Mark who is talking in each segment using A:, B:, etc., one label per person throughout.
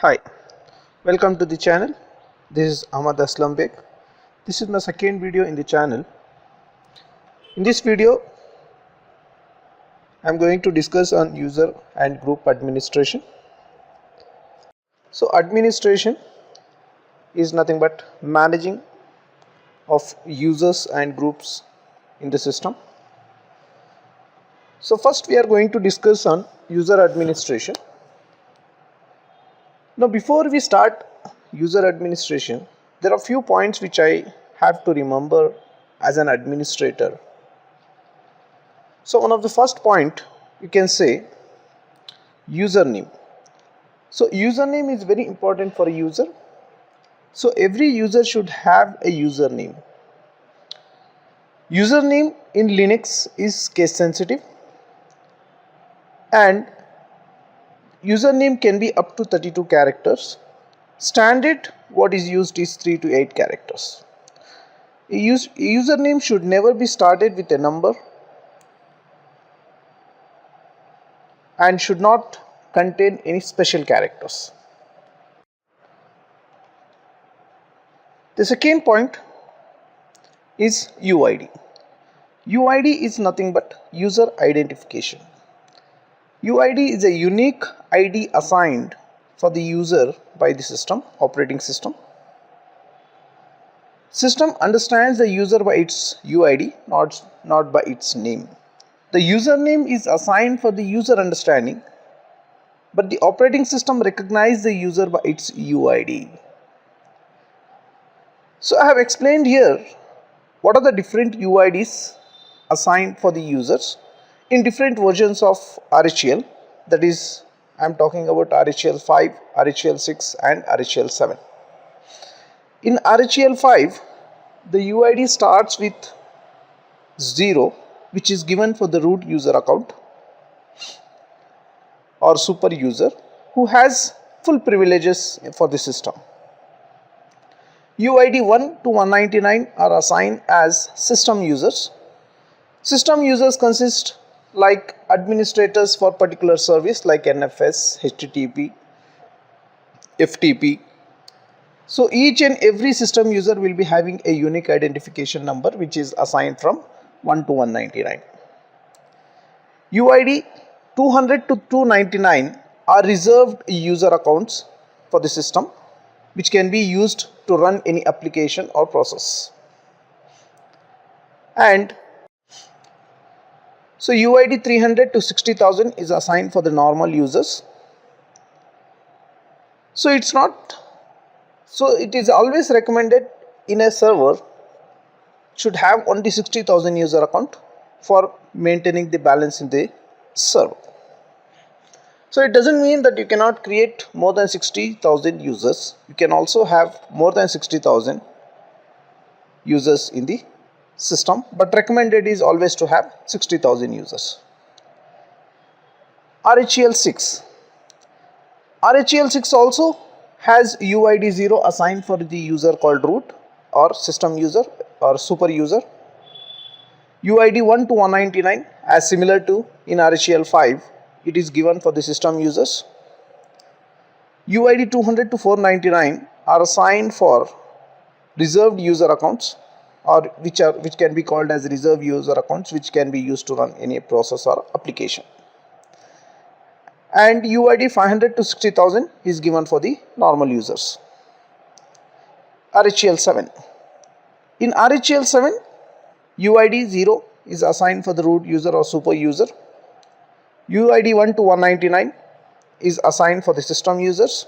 A: Hi, welcome to the channel. This is Ahmad Aslam Beg. This is my second video in the channel. In this video, I am going to discuss on user and group administration. So administration is nothing but managing of users and groups in the system. So first we are going to discuss on user administration. Now before we start user administration, there are few points which I have to remember as an administrator. So one of the first point you can say username. So username is very important for a user. So every user should have a username. Username in Linux is case sensitive and username can be up to 32 characters. Standard what is used is 3 to 8 characters. A username should never be started with a number and should not contain any special characters. The second point is UID. UID is nothing but user identification. UID is a unique ID assigned for the user by the system, operating system. System understands the user by its UID, not by its name. The username is assigned for the user understanding, but the operating system recognizes the user by its UID. So I have explained here what are the different UIDs assigned for the users in different versions of RHEL, that is I am talking about RHEL 5, RHEL 6 and RHEL 7. In RHEL 5, the UID starts with 0, which is given for the root user account or super user who has full privileges for the system. UID 1 to 199 are assigned as system users. System users consist like administrators for particular service like NFS, HTTP, FTP. So each and every system user will be having a unique identification number which is assigned from 1 to 199. UID 200 to 299 are reserved user accounts for the system which can be used to run any application or process. And so UID 300 to 60,000 is assigned for the normal users. So it is always recommended in a server should have only 60,000 user account for maintaining the balance in the server. So it doesn't mean that you cannot create more than 60,000 users. You can also have more than 60,000 users in the system, but recommended is always to have 60,000 users. RHEL 6. RHEL 6 also has UID 0 assigned for the user called root or system user or super user. UID 1 to 199 as similar to in RHEL 5, it is given for the system users. UID 200 to 499 are assigned for reserved user accounts or which can be called as reserve user accounts which can be used to run any process or application. And UID 500 to 60,000 is given for the normal users. RHEL 7. In RHEL 7, UID 0 is assigned for the root user or super user. UID 1 to 199 is assigned for the system users.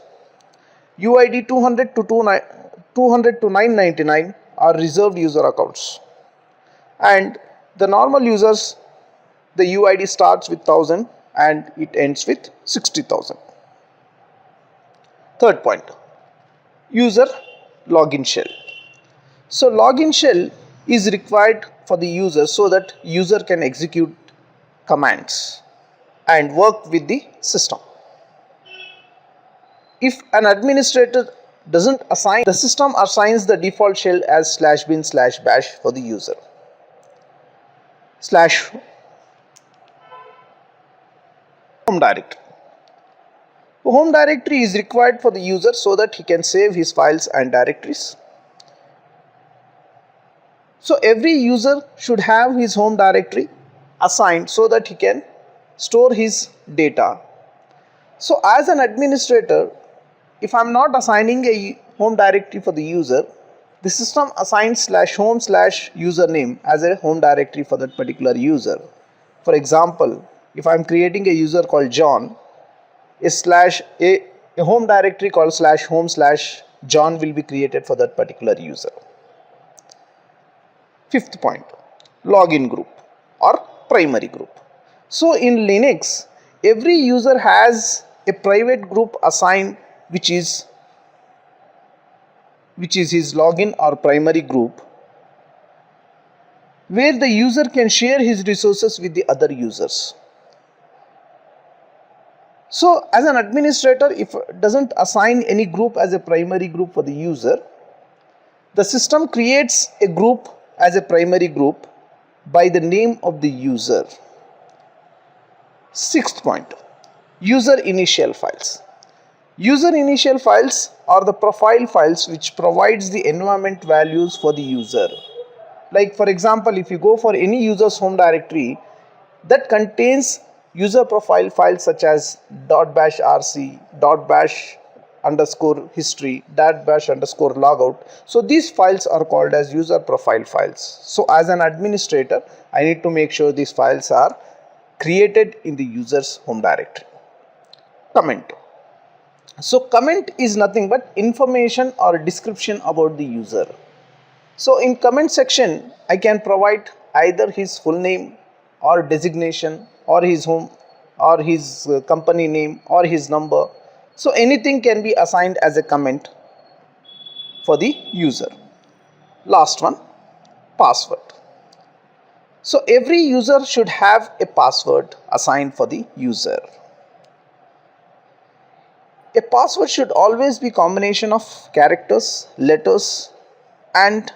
A: UID 200 to 999 are reserved user accounts. And the normal users, the UID starts with 1000 and it ends with 60,000. Third point, user login shell. So login shell is required for the user so that user can execute commands and work with the system. If an administrator doesn't assign, the system assigns the default shell as /bin/bash for the user. /home directory. The home directory is required for the user so that he can save his files and directories. So every user should have his home directory assigned so that he can store his data. So as an administrator, if I am not assigning a home directory for the user, the system assigns /home/username as a home directory for that particular user. For example, if I am creating a user called John, a home directory called /home/John will be created for that particular user. Fifth point, login group or primary group. So in Linux, every user has a private group assigned which is his login or primary group, where the user can share his resources with the other users. So as an administrator, if it doesn't assign any group as a primary group for the user, the system creates a group as a primary group by the name of the user. Sixth point, user initial files. User initial files are the profile files which provides the environment values for the user. Like for example, if you go for any user's home directory that contains user profile files such as .bash rc, .bash underscore history, .bash underscore logout. So these files are called as user profile files. So as an administrator, I need to make sure these files are created in the user's home directory. Comment. So comment is nothing but information or description about the user. So in comment section, I can provide either his full name or designation or his home or his company name or his number. So anything can be assigned as a comment for the user. Last one, password. So every user should have a password assigned for the user. A password should always be a combination of characters, letters and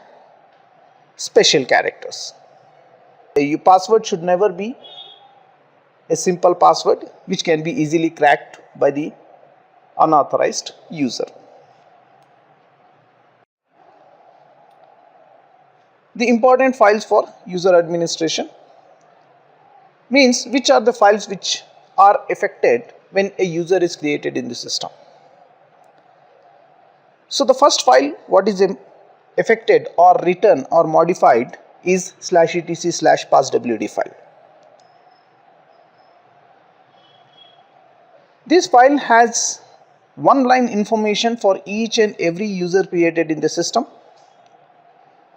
A: special characters. Your password should never be a simple password which can be easily cracked by the unauthorized user. The important files for user administration means which are the files which are affected when a user is created in the system. So the first file what is affected or written or modified is /etc/passwd file. This file has one line information for each and every user created in the system,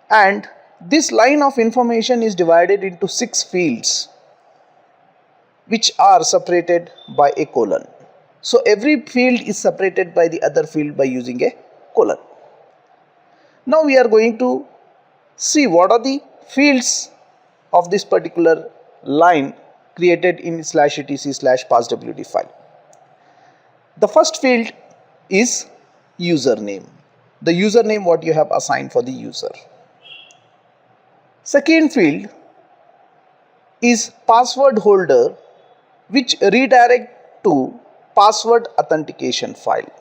A: and this line of information is divided into 6 fields which are separated by a colon. So every field is separated by the other field by using a colon. Now we are going to see what are the fields of this particular line created in /etc/passwd file. The first field is username, the username what you have assigned for the user. Second field is password holder, which redirect to password authentication file.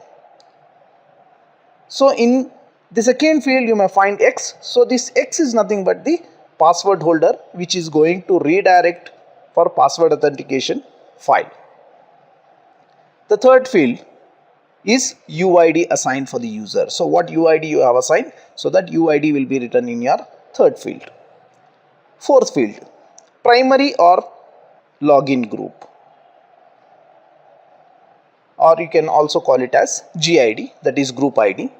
A: So in the second field you may find X. So this X is nothing but the password holder which is going to redirect for password authentication file. The third field is UID assigned for the user. So what UID you have assigned, so that UID will be written in your third field. Fourth field, primary or login group, or you can also call it as GID, that is group ID.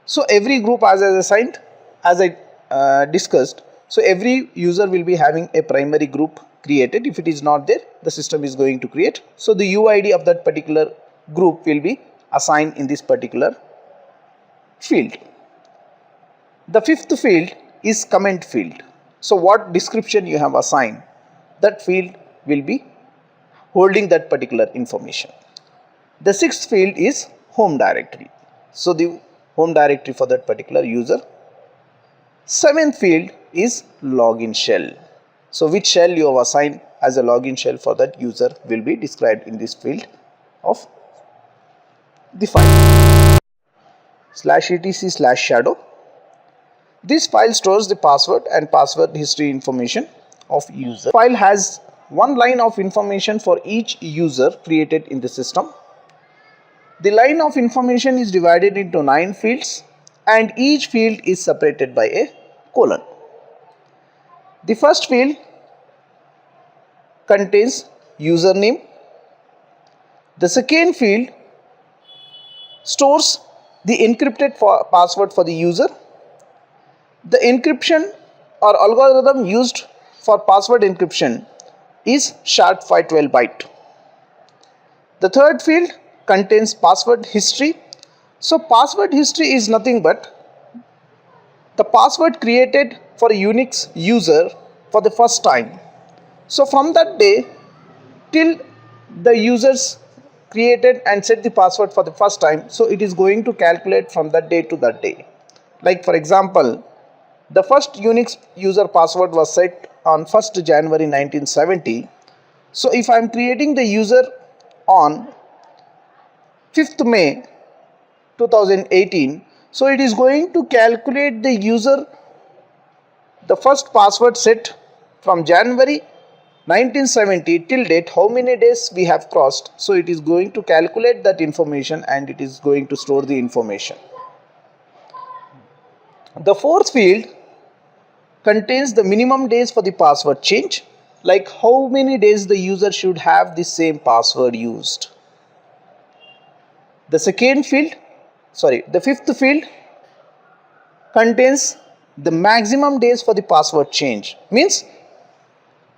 A: So every group as I assigned, as I discussed, so every user will be having a primary group created. If it is not there, the system is going to create. So the UID of that particular group will be assigned in this particular field. The fifth field is comment field. So what description you have assigned, that field will be holding that particular information. The sixth field is home directory. So the home directory for that particular user. Seventh field is login shell. So which shell you have assigned as a login shell for that user will be described in this field. of the file. /etc/shadow. This file stores the password and password history information of user. The file has one line of information for each user created in the system. The line of information is divided into 9 fields and each field is separated by a colon. The first field contains username. The second field stores the encrypted password for the user. The encryption or algorithm used for password encryption is SHA-512 byte. The third field contains password history. So password history is nothing but the password created for a Unix user for the first time. So from that day till the users created and set the password for the first time, so it is going to calculate from that day to that day. Like for example, the first Unix user password was set on 1st January 1970. So if I am creating the user on 5th May 2018, so it is going to calculate the user the first password set from January 1970 till date, how many days we have crossed. So it is going to calculate that information and it is going to store the information. The fourth field contains the minimum days for the password change, like how many days the user should have the same password used. The fifth field contains the maximum days for the password change, means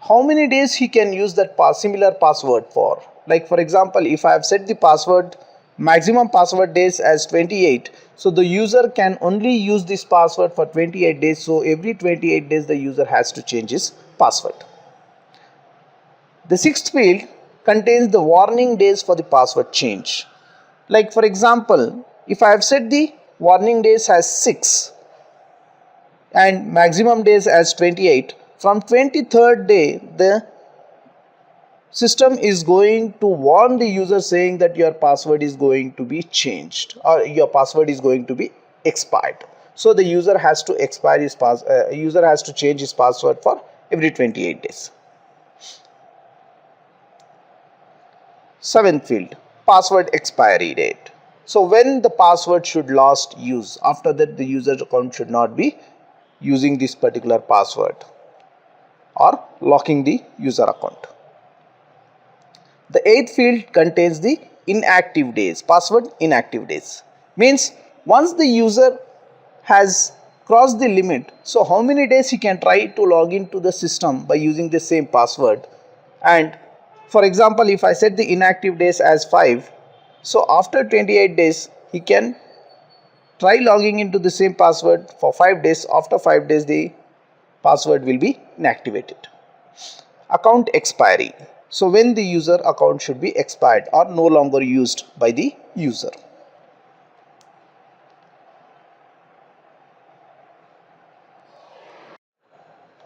A: how many days he can use that similar password for. Like for example, if I have set the password maximum password days as 28, so the user can only use this password for 28 days. So every 28 days the user has to change his password. The sixth field contains the warning days for the password change. Like for example, if I have set the warning days as 6 and maximum days as 28, from 23rd day the system is going to warn the user saying that your password is going to be changed or your password is going to be expired. So the user has to change his password for every 28 days. Seventh field, password expiry date. So when the password should last use, after that the user account should not be using this particular password or locking the user account. The eighth field contains the inactive days, password inactive days. Means once the user has crossed the limit, so how many days he can try to log into the system by using the same password. And for example, if I set the inactive days as 5, so after 28 days he can try logging into the same password for 5 days. After 5 days the password will be inactivated. Account expiry. So when the user account should be expired or no longer used by the user.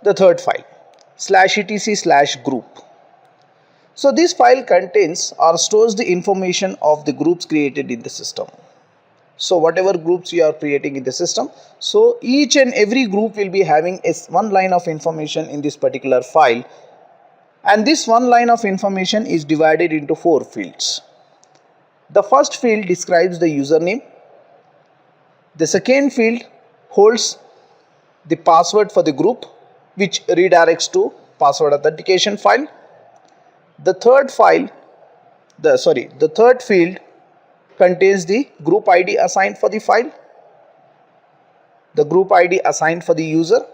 A: The third file, /etc/group. So this file contains or stores the information of the groups created in the system. So whatever groups you are creating in the system, so each and every group will be having one line of information in this particular file. And this one line of information is divided into 4 fields. The first field describes the username. The second field holds the password for the group, which redirects to password authentication file. The third field contains the group ID assigned for the file, the group ID assigned for the user.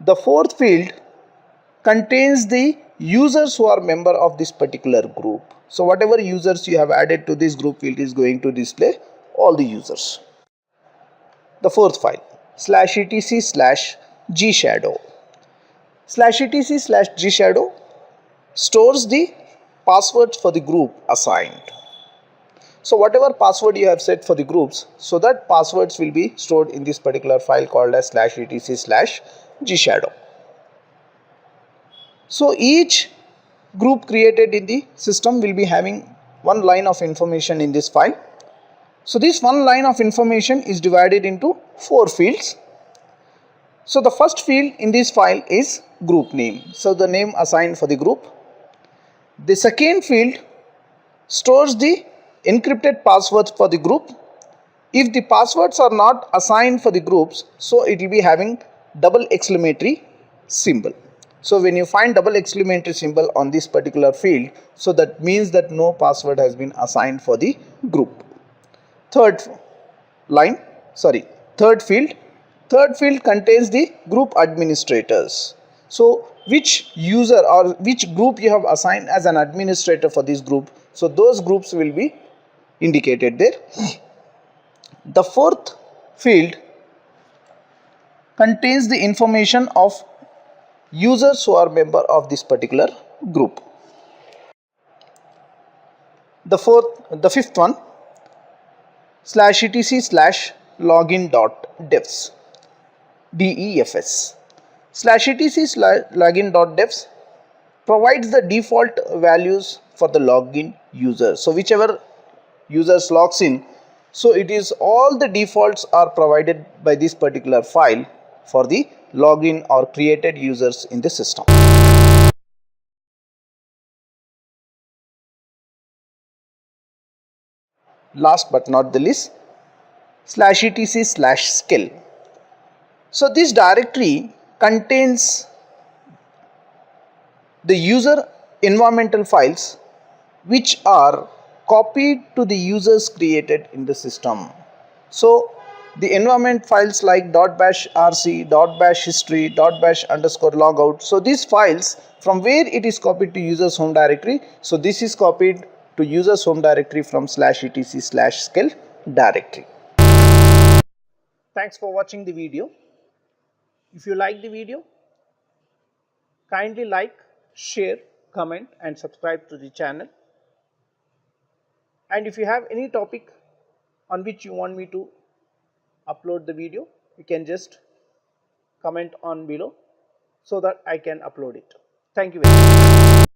A: The fourth field contains the users who are member of this particular group. So whatever users you have added to this group field is going to display all the users. The fourth file, /etc/gshadow. /etc/gshadow stores the passwords for the group assigned. So whatever password you have set for the groups, so that passwords will be stored in this particular file called as /etc/gshadow. So each group created in the system will be having one line of information in this file. So this one line of information is divided into 4 fields. So the first field in this file is group name. So the name assigned for the group. The second field stores the encrypted passwords for the group. If the passwords are not assigned for the groups, so it will be having double exclamatory symbol. So when you find double exclamatory symbol on this particular field, so that means that no password has been assigned for the group. Third field contains the group administrators. So which user or which group you have assigned as an administrator for this group, so those groups will be indicated there. The fourth field contains the information of users who are member of this particular group. The fifth one, /etc/login.defs, DEFS. /etc/login.defs provides the default values for the login user. So whichever users logs in, so it is all the defaults are provided by this particular file for the login or created users in the system. Last but not the least, /etc/skill. So this directory contains the user environmental files which are copied to the users created in the system. So the environment files like .bash rc, .bash history, .bash_logout. So these files, from where it is copied to users home directory, so this is copied to users home directory from /etc/skill directory. Thanks for watching the video. If you like the video, kindly like, share, comment and subscribe to the channel. And if you have any topic on which you want me to upload the video, you can just comment on below so that I can upload it. Thank you very much.